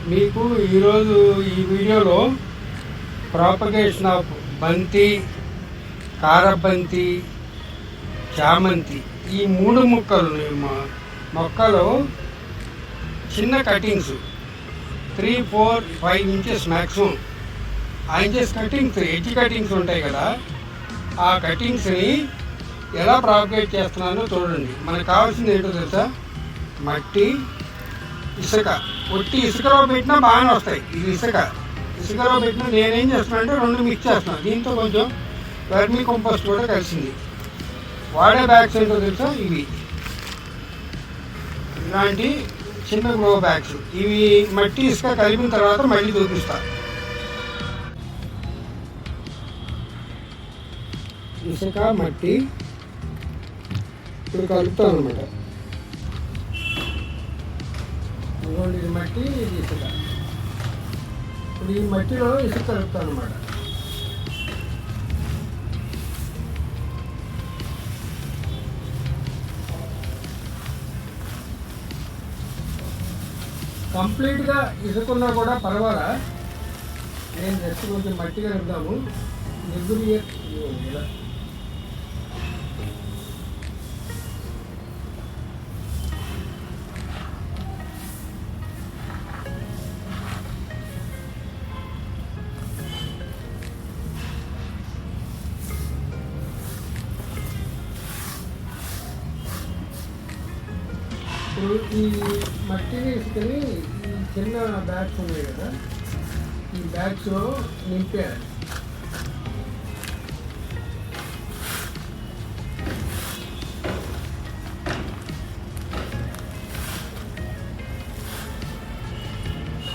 మీకు ఈరోజు ఈ వీడియోలో ప్రాపగేషన్ ఆఫ్ బంతి, కారబంతి, చామంతి ఈ మూడు మొక్కలు చిన్న కటింగ్స్ 3, 4, 5 ఇంచెస్ మ్యాక్సిమం. ఆ ఇంచెస్ కటింగ్స్, ఎడ్జ్ కటింగ్స్ ఉంటాయి కదా, ఆ కటింగ్స్ని ఎలా ప్రాపగేట్ చేస్తున్నానో చూడండి. మనకు కావాల్సింది ఏంటో తెలుసా? మట్టి, ఇసుక. ఒట్టి ఇసుకలో పెట్టినా బాగానే వస్తాయి. ఇది ఇసుకలో పెట్టినా నేనేం చేస్తున్నాను అంటే 2 మిక్స్ చేస్తున్నాను. దీంతో కొంచెం వర్మీ కంపోస్ట్ కూడా కలిసింది. వాడే బ్యాగ్స్ ఏంటో తెలుసా? ఇలాంటి చిన్న గ్రో బ్యాగ్స్. ఇవి మట్టి ఇసుక కలిపిన తర్వాత మళ్ళీ చూపిస్తా. ఇసుక, మట్టి ఇప్పుడు కలుపుతాను అనమాట. ఇది మట్టి, ఇది ఇసుక. ఇప్పుడు ఈ మట్టిలో ఇసుక కలుపుతాను అనమాట. కంప్లీట్గా ఇసుకున్నా కూడా పర్వాలా, నేను జస్ట్ కొంచెం మట్టి కలుపుతాము. ఇలా ఇప్పుడు ఈ మట్టిని ఇసుకని ఈ చిన్న బ్యాగ్స్ ఉన్నాయి కదా, ఈ బ్యాగ్స్లో నింపారు.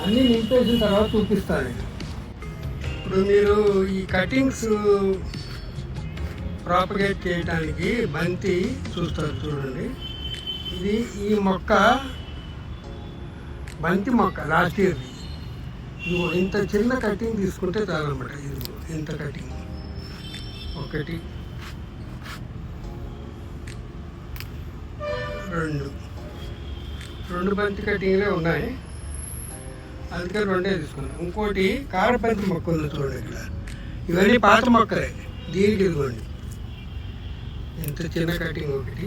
అన్నీ నింపేసిన తర్వాత చూపిస్తాను. ఇప్పుడు మీరు ఈ కటింగ్స్ ప్రాపగేట్ చేయడానికి బంతి చూస్తారు చూడండి. ఈ మొక్క బంతి మొక్క లాస్ట్ ఇయర్ది. ఇంత చిన్న కటింగ్ తీసుకుంటే చాలన్నమాట. ఇంత కటింగ్ 1, 2 బంతి కటింగ్లే ఉన్నాయి, అందుకే 2 తీసుకున్నాను. ఇంకోటి కారబంతి మొక్క ఉంది చూడండి ఇక్కడ. ఇవన్నీ పాత మొక్కలే. దీనికి ఇదిగోండి ఇంత చిన్న కటింగ్ ఒకటి,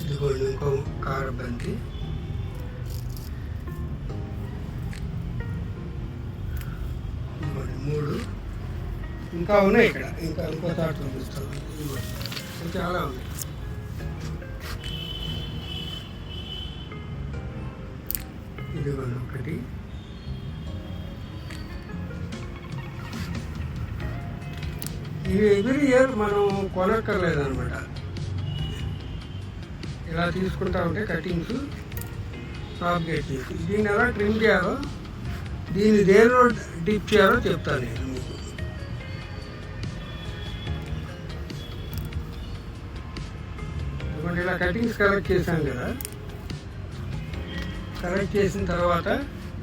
ఇదిగోండి ఇంకో కారబంతి, ఇదిగోండి 3 ఇంకా ఉన్నాయి ఇక్కడ. ఇంకో తాట చూపిస్తాను. చాలా ఉన్నాయి. ఇదిగోండి ఒకటి. ఇవి ఎవ్రీ ఇయర్ మనం కొనక్కర్లేదన్నమాట. ఇలా తీసుకుంటా ఉంటే కటింగ్స్ ప్రాపగేట్ చేసి దీన్ని ఎలా ట్రిమ్ చేయాలో, దీన్ని దేనిలో డిప్ చేయాలో చెప్తాను నేను మీకు. ఎందుకంటే ఇలా కటింగ్స్ కలెక్ట్ చేశాం కదా, కలెక్ట్ చేసిన తర్వాత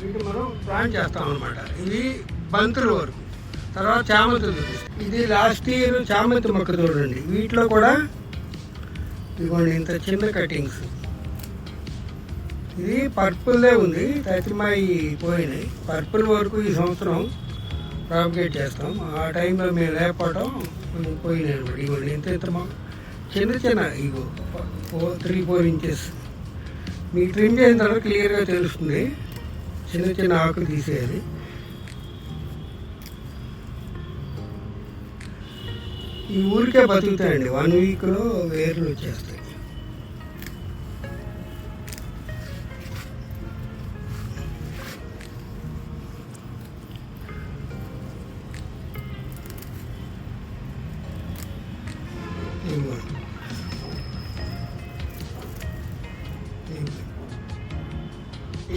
వీటిని మనం ప్లాంట్ చేస్తాం అనమాట. ఇవి బంతుల వరకు. తర్వాత చామంతులు చూపిస్తాం. ఇది లాస్ట్ ఇయర్ చామంతి మొక్క చూడండి. వీటిలో కూడా ఇదిగోండి ఇంత చిన్న కటింగ్స్. ఇది పర్పుల్దే ఉంది, తతిమాయి పోయినాయి. పర్పుల్ వరకు ఈ సంవత్సరం ప్రాపగేట్ చేస్తాం. ఆ టైంలో మేము లేకపోవడం కొంచెం పోయినాయి అనమాట. ఇవ్వండి ఇంత చిన్న ఇగో 3, 4 ఇంచెస్. మీకు ట్రిమ్ చేసిన తర్వాత క్లియర్గా తెలుస్తుంది. చిన్న ఆకులు తీసేయాలి. ఈ ఊరికే బతుకుతాయండి. 1 వీక్లో వేర్లు వచ్చేస్తాయి.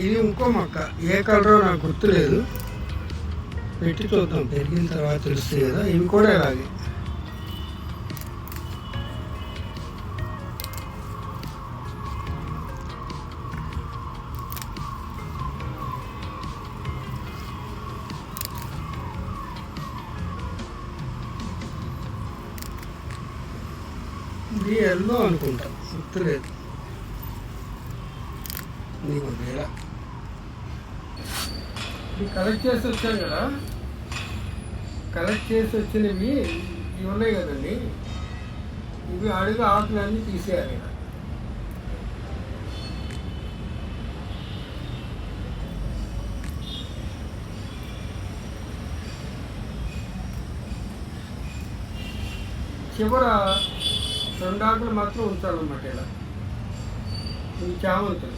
ఇది ఇంకో మొక్క, ఏ కలరో నాకు గుర్తులేదు. పెట్టి చూద్దాం, పెరిగిన తర్వాత తెలుస్తుంది కదా. ఇవి కూడా ఇలాగే. ఇది ఎల్లో అనుకుంటా, గుర్తులేదు. నీకు ఇలా ఇది కలెక్ట్ చేసి వచ్చాను కదా, కలెక్ట్ చేసి వచ్చినవి ఇవి ఉన్నాయి కదండి, ఇవి అడుగు ఆకులన్నీ తీసేయాలి. ఇలా చివర 2 ఆకులు మాత్రం ఉంచాలన్నమాట. ఇలా ఇవి చామంతులు.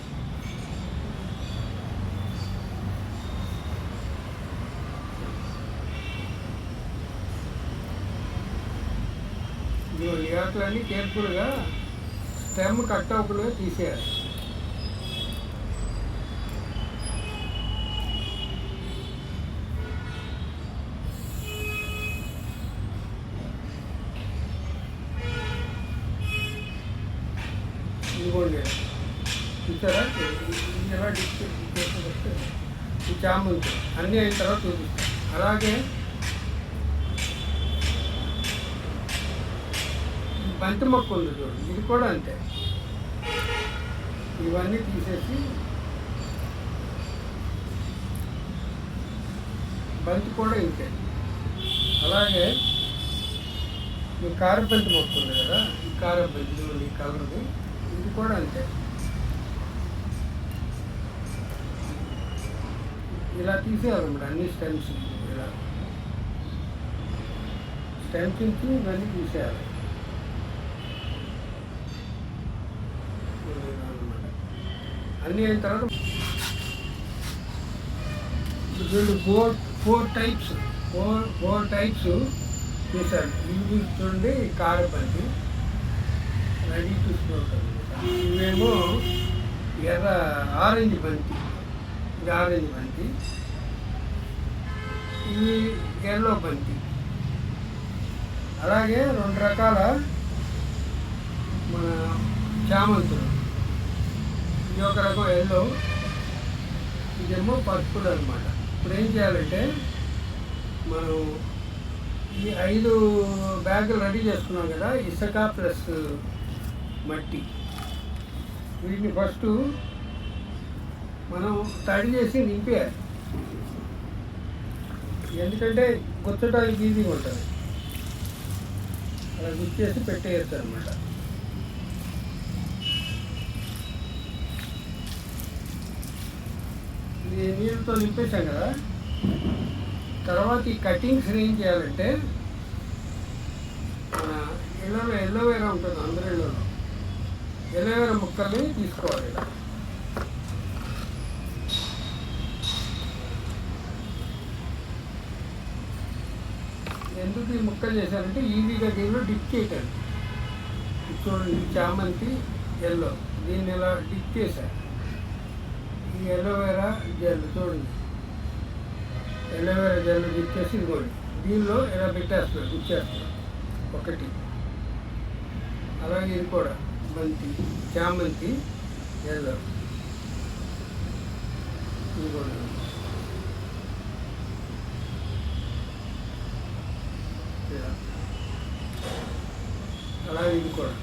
ఈ ఆకులన్నీ కేర్ఫుల్గా స్టెమ్ కట్ అవ్వకుండా తీసేయాలి. ఇదిగోండి చూసారా, ఇలా ఈ చామంతులు అన్నీ అయిన తర్వాత చూపిస్తాం. అలాగే బంతి మొక్క ఉంది చూడండి, ఇది కూడా అంతే. ఇవన్నీ తీసేసి బంతి కూడా ఇంతే. అలాగే ఈ కారబంతి మొక్క ఉంది కదా, ఈ కారబంతి చూడండి, ఈ కలర్ది, ఇది కూడా అంతే. ఇలా తీసేయాలన్నమాట అన్ని స్టెమ్స్. ఇలా స్టెమ్స్ నుంచి ఇవన్నీ తీసేయాలి. అన్నీ అయిన తర్వాత వీళ్ళు ఫోర్ టైప్స్ చేశారు. ఇవి చూడండి కారబంతి, రెడీ టు స్మోక్. ఇవేమో ఆరెంజ్ బంతి, ఇది ఆరెంజ్ బంతి. ఇవి ఎల్లో బంతి. అలాగే 2 రకాల మన చామంతులు. ఇది ఒక రకం ఎల్లో, ఇదేమో పర్పుల్ అనమాట. ఇప్పుడు ఏం చేయాలంటే మనం ఈ 5 బ్యాగులు రెడీ చేసుకున్నాం కదా, ఇసుక ప్లస్ మట్టి. వీటిని ఫస్ట్ మనం తడి చేసి నింపేయాలి, ఎందుకంటే గుచ్చడానికి ఈజీగా ఉంటుంది. అలా గుచ్చేసి పెట్టేయచ్చు అనమాట. ఇది నీళ్ళతో నింపేసాం కదా. తర్వాత ఈ కటింగ్స్ ఏం చేయాలంటే ఇళ్ళలో ఎల్లోవేరా ఉంటుంది, అందరి ఇళ్ళలో ఎల్లోవేరా ముక్కల్ని తీసుకోవాలి. ఇలా ఎందుకు ఈ ముక్కలు చేశారంటే ఈజీగా దీనిలో డిప్ చేయటానికి. చూడండి, చామంతి ఎల్లో, దీన్ని ఇలా డిప్ చేశారు. ఈ ఎల్లోవేరా జెల్ చూడండి, ఎల్లోవేరా జెల్ డిప్ చేసి ఇదిగోండి దీనిలో ఇలా పెట్టేస్తున్నారు, గుచ్చేస్తున్నారు ఒకటి. అలాగే ఇది కూడా బంతి, చామంతి ఎల్లో, ఇదిగోండి. అలాగే ఇది కూడా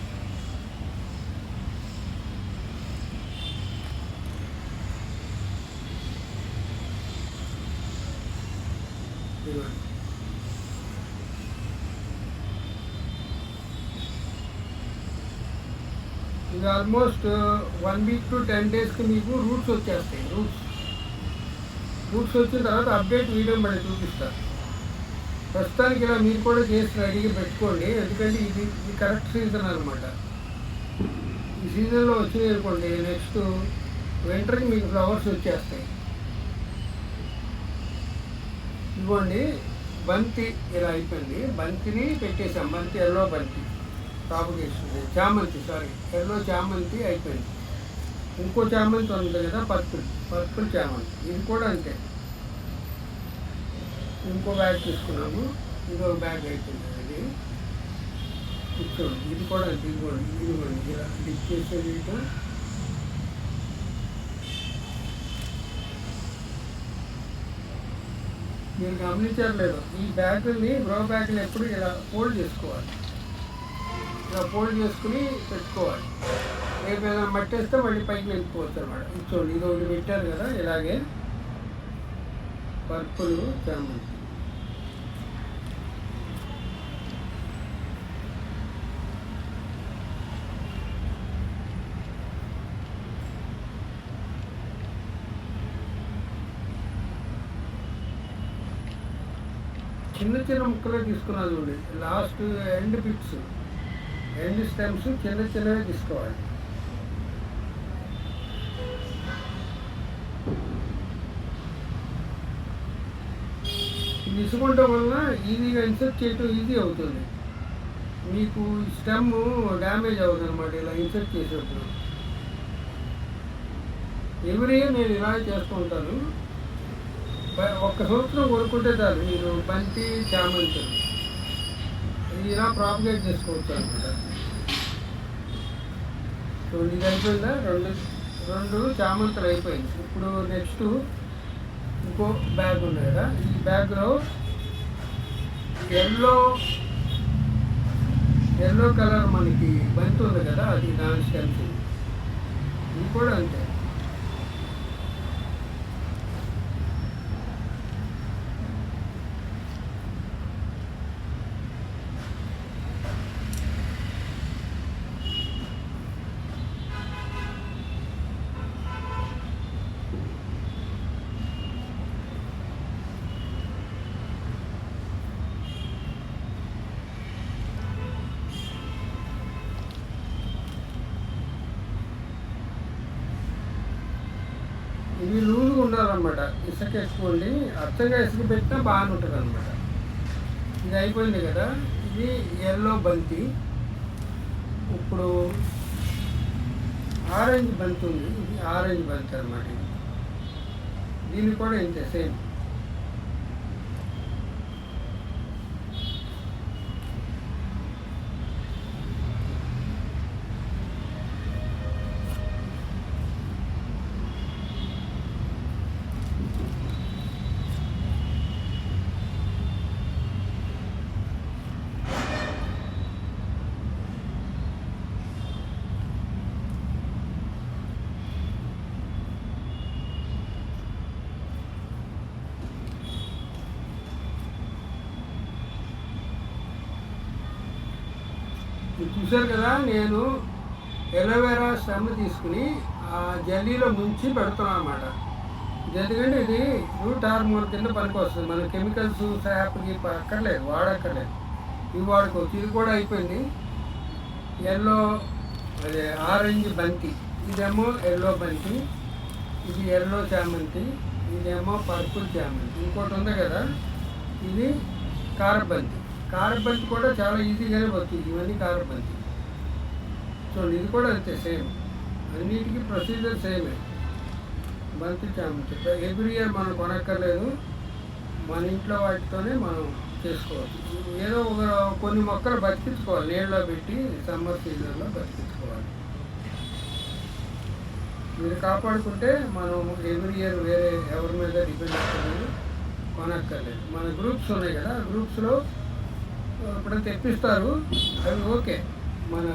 ఇది ఆల్మోస్ట్ 1 వీక్ to 10 డేస్కి మీకు రూట్స్ వచ్చేస్తాయి. రూట్స్ వచ్చిన తర్వాత అప్డేట్ వీడియో మళ్ళీ చూపిస్తారు. ప్రస్తుతానికి ఇలా మీరు కూడా చేసి రెడీగా పెట్టుకోండి, ఎందుకంటే ఇది కరెక్ట్ సీజన్ అనమాట. ఈ సీజన్లో వచ్చినాయి అనుకోండి, నెక్స్ట్ వింటర్కి మీకు ఫ్లవర్స్ వచ్చేస్తాయి. ఇదిగోండి బంతి ఇలా అయిపోయింది. బంతిని పెట్టేసాం, బంతి ఎల్లో బంతి ప్రాపగేషన్. చామంతి ఎల్లో చామంతి అయిపోయింది. ఇంకో చామంతి ఉంది కదా, పర్పుల్ చామంతి, ఇది కూడా అంతే. ఇంకో బ్యాగ్ తీసుకున్నాము, ఇంకొక బ్యాగ్ అయిపోయింది. అది కూర్చోండి, ఇది కూడా అంతే. ఇదిగోండి ఇలా డిప్ చేసేది. మీరు గమనించారు లేదు, ఈ బ్యాగుల్ని గ్రో బ్యాగులు ఎప్పుడు ఇలా ఫోల్డ్ చేసుకోవాలి. ఇలా ఫోల్డ్ చేసుకుని పెట్టుకోవాలి. రేపు ఏదైనా మట్టేస్తే మళ్ళీ పైకి వెళ్ళిపోవచ్చు అనమాట. చూడండి, ఇది ఒకటి పెట్టారు కదా ఇలాగే పర్పుల్ చామంతి. చిన్న చిన్న ముక్కలే తీసుకున్నాను చూడండి. Last end picks, end stems చిన్న చిన్నవే తీసుకోవాలి. ఇది ఇసుకుంటం వలన ఈజీగా ఇన్సర్ట్ చేయటం ఈజీ అవుతుంది. మీకు స్టెమ్ డ్యామేజ్ అవుతుంది అనమాట ఇలా ఇన్సర్ట్ చేసేటప్పుడు. ఎవ్రీ ఇయర్ నేను ఇలా చేస్తూ ఉంటాను. ఒక్క సంవత్సరం కొనుక్కుంటే చాలు మీరు బంతి చామంతి ఇది ఇలా ప్రాపగేట్ చేసుకోవచ్చు అనమాట. సో ఇది అయిపోయిందా, రెండు చామంతులు అయిపోయింది. ఇప్పుడు నెక్స్ట్ ఇంకో బ్యాగ్ ఉంది కదా, ఈ బ్యాగ్లో ఎల్లో కలర్ మనకి బంతి ఉంది కదా, అది దాని స్టెమ్స్. ఇది కూడా అంతే. ఇవి లూజ్గా ఉండాలన్నమాట. ఇసుక ఎక్కువ ఉండి అచ్చంగా ఇసుక పెట్టినా బాగానే ఉంటుంది అనమాట. ఇది అయిపోయింది కదా, ఇది ఎల్లో బంతి. ఇప్పుడు ఆరెంజ్ బంతి ఉంది, ఇది ఆరెంజ్ బంతి అనమాట. దీన్ని కూడా ఇంతే సేమ్. చూశారు కదా, నేను ఎలోవేరా స్టెమ్ తీసుకుని ఆ జల్లీలో ముంచి పెడుతున్నాను అనమాట. ఎందుకంటే ఇది రూట్ హార్మోన్ కింద పనికి వస్తుంది. మన కెమికల్స్ శాప్కి అక్కర్లేదు, వాడక్కర్లేదు, ఇవి వాడుకోవచ్చు. ఇది కూడా అయిపోయింది. అదే ఆరెంజ్ బంతి, ఇదేమో ఎల్లో బంతి, ఇది ఎల్లో చామంతి, ఇదేమో పర్పుల్ చామంతి. ఇంకోటి ఉంది కదా, ఇది కారబంతి. కారబంతి కూడా చాలా ఈజీగానే వస్తుంది. ఇవన్నీ కారబంతి. చూడండి, ఇది కూడా అంతే సేమ్. అన్నిటికీ ప్రొసీజర్ సేమే. బంతి చామంతి ఎవ్రీ ఇయర్ మనం కొనక్కర్లేదు, మన ఇంట్లో వాటితోనే మనం చేసుకోవచ్చు. ఏదో కొన్ని మొక్కలు బతికించుకోవాలి, నీళ్ళలో పెట్టి సమ్మర్ సీజన్లో బతికించుకోవాలి. మీరు కాపాడుకుంటే మనం ఎవ్రీ ఇయర్ వేరే ఎవరి మీద డిపెండ్ అవ్వలేదు, కొనక్కర్లేదు. మన గ్రూప్స్ ఉన్నాయి కదా, గ్రూప్స్లో ఇప్పుడు తెప్పిస్తారు, అవి ఓకే. మన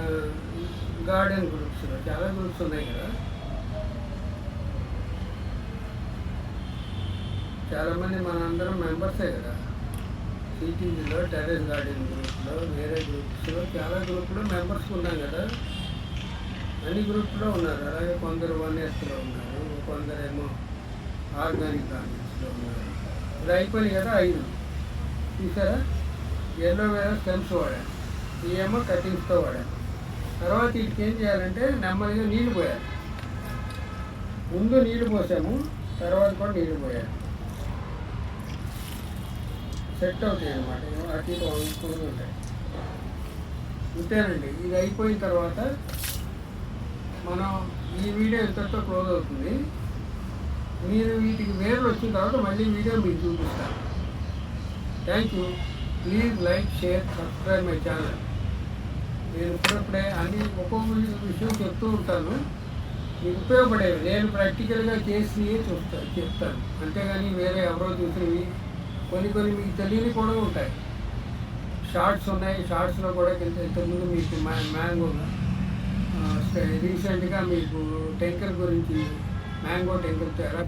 గార్డెన్ గ్రూప్స్లో చాలా గ్రూప్స్ ఉన్నాయి కదా, చాలామంది మనందరం మెంబర్సే కదా. సిటీజీలో టెర్రస్ గార్డెన్ గ్రూప్లో, వేరే గ్రూప్స్లో, చాలా గ్రూప్లో మెంబర్స్ ఉన్నాం కదా. అన్ని గ్రూప్లో ఉన్నారు. అలాగే కొందరు 1Sలో ఉన్నారు, కొందరేమో ఆర్గానిక్ గార్డెన్స్లో ఉన్నారు. ఇది అయిపోయినాయి కదా 5. చూసారా, ఎలోవేరా స్టెమ్స్ వాడాను, ఇవేమో కటింగ్స్తో వాడాను. తర్వాత వీటికి ఏం చేయాలంటే నెమ్మదిగా నీళ్ళు పోయాలి. ముందు నీళ్ళు పోసాము, తర్వాత కూడా నీళ్ళు పోయాలి. సెట్ అవుతాయి అన్నమాట, అటు ఇటు వండుతూనే ఉంటాయి. ఇంతేనండి. ఇది అయిపోయిన తర్వాత మనం ఈ వీడియో ఇంతటితో క్లోజ్ అవుతుంది. మీరు వీటికి వేర్లు వచ్చిన తర్వాత మళ్ళీ వీడియో మీకు చూపిస్తాను. Thank you. Please like, share, subscribe my channel. నేను ఇప్పుడప్పుడే అన్ని ఒక్కొక్క విషయం చెప్తూ ఉంటాను, మీకు ఉపయోగపడేవి. నేను ప్రాక్టికల్గా చేసి చెప్తాను, అంతేగాని వేరే ఎవరో చూసినవి కొన్ని మీకు తెలియని కూడా ఉంటాయి. షార్ట్స్ ఉన్నాయి, షార్ట్స్లో కూడా ఇంతకుముందు మీకు మ్యాంగో రీసెంట్గా మీకు టెంకర్ గురించి మ్యాంగో టెంకర్తో ఎలా